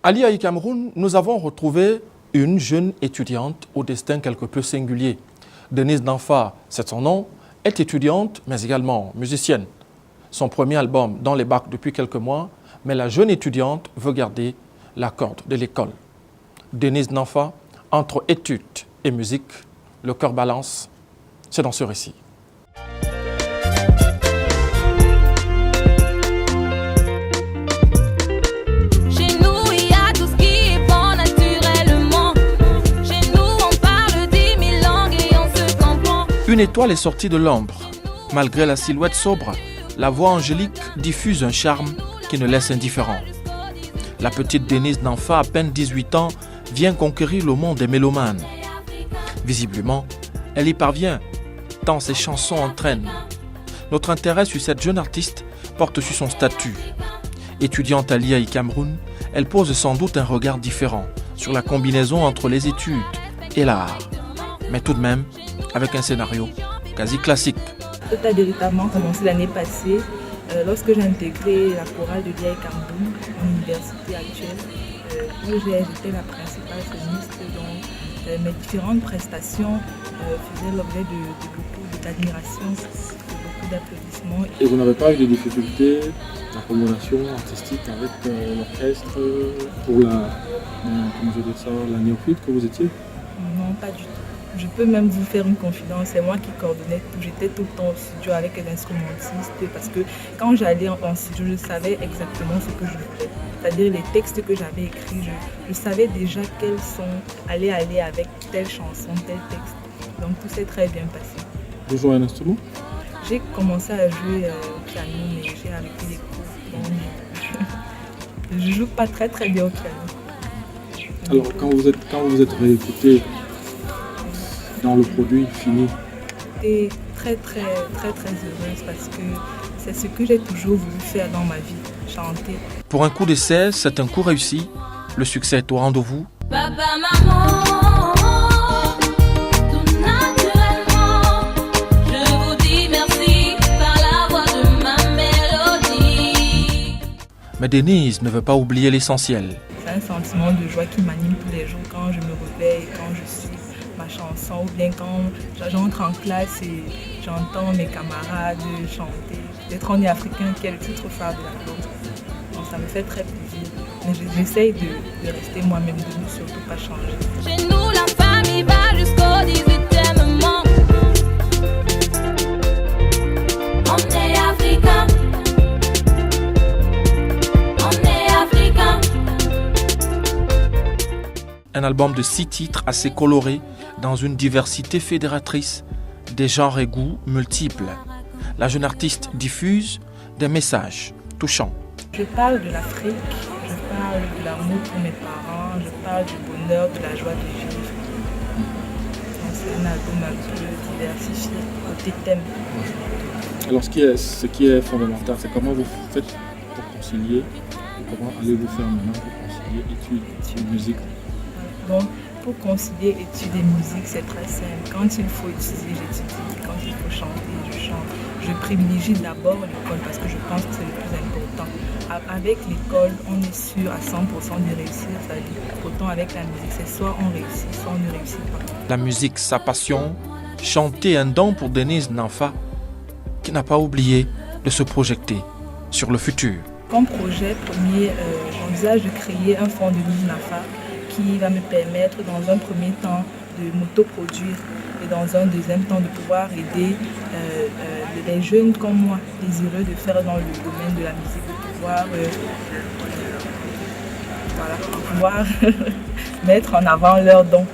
À l'IAI Cameroun, nous avons retrouvé une jeune étudiante au destin quelque peu singulier. Denise Nanfa, c'est son nom, est étudiante mais également musicienne. Son premier album dans les bacs depuis quelques mois, mais la jeune étudiante veut garder la corde de l'école. Denise Nanfa, entre études et musique, le cœur balance, c'est dans ce récit. Une étoile est sortie de l'ombre. Malgré la silhouette sobre, la voix angélique diffuse un charme qui ne laisse indifférent. La petite Denise Nanfa, à peine 18 ans, vient conquérir le monde des mélomanes. Visiblement, elle y parvient, tant ses chansons entraînent. Notre intérêt sur cette jeune artiste porte sur son statut. Étudiante à l'IAI Cameroun, elle pose sans doute un regard différent sur la combinaison entre les études et l'art. Mais tout de même, avec un scénario quasi classique. Tout a véritablement commencé l'année passée, lorsque j'ai intégré la chorale de l'IAI Cameroun, mon université actuelle, où j'étais la principale soliste, donc mes différentes prestations faisaient l'objet de beaucoup d'admiration, de beaucoup d'applaudissements. Et vous n'avez pas eu de difficultés d'accommodation artistique avec l'orchestre pour la néophyte que vous étiez? Non, pas du tout. Je peux même vous faire une confidence, c'est moi qui coordonnais tout. J'étais tout le temps au studio avec les instrumentistes parce que quand j'allais en studio, je savais exactement ce que je voulais. C'est-à-dire les textes que j'avais écrits, je savais déjà quels sons allaient aller avec telle chanson, tel texte. Donc tout s'est très bien passé. Vous jouez un instrument? J'ai commencé à jouer au piano, mais j'ai arrêté les cours. Donc je joue pas très bien au piano. Alors quand vous êtes réécouté dans le produit fini? J'étais très heureuse parce que c'est ce que j'ai toujours voulu faire dans ma vie, chanter. Pour un coup d'essai, c'est un coup réussi. Le succès est au rendez-vous. Papa, maman, tout naturellement, je vous dis merci par la voix de ma mélodie. Mais Denise ne veut pas oublier l'essentiel. C'est un sentiment de joie qui m'anime tous les jours quand je me réveille, quand je suis ma chanson, ou bien quand j'entre en classe et j'entends mes camarades chanter. Peut-être on est africain, qui est le titre phare de la langue. Donc ça me fait très plaisir. Mais j'essaye de rester moi-même, de ne surtout pas changer. Chez nous, la famille va jusqu'au 18e mois. On est africain. On est africain. Un album de 6 titres assez colorés dans une diversité fédératrice, des genres et goûts multiples. La jeune artiste diffuse des messages touchants. Je parle de l'Afrique, je parle de l'amour pour mes parents, je parle du bonheur, de la joie de vivre. C'est un album un peu diversifié, côté thème. Alors ce qui est fondamental, c'est comment vous faites pour concilier, et comment allez-vous faire maintenant pour concilier études et musique? Donc, pour concilier études et musique, c'est très simple. Quand il faut étudier, j'étudie. Quand il faut chanter, je chante. Je privilégie d'abord l'école parce que je pense que c'est le plus important. Avec l'école, on est sûr à 100% de réussir. C'est-à-dire, autant avec la musique, c'est soit on réussit, soit on ne réussit pas. La musique, sa passion, chanter un don pour Denise Nanfa, qui n'a pas oublié de se projeter sur le futur. Comme projet premier, j'envisage de créer un fonds de Denise Nanfa qui va me permettre dans un premier temps de m'autoproduire et dans un deuxième temps de pouvoir aider les jeunes comme moi, désireux de faire dans le domaine de la musique, de pouvoir mettre en avant leurs dons.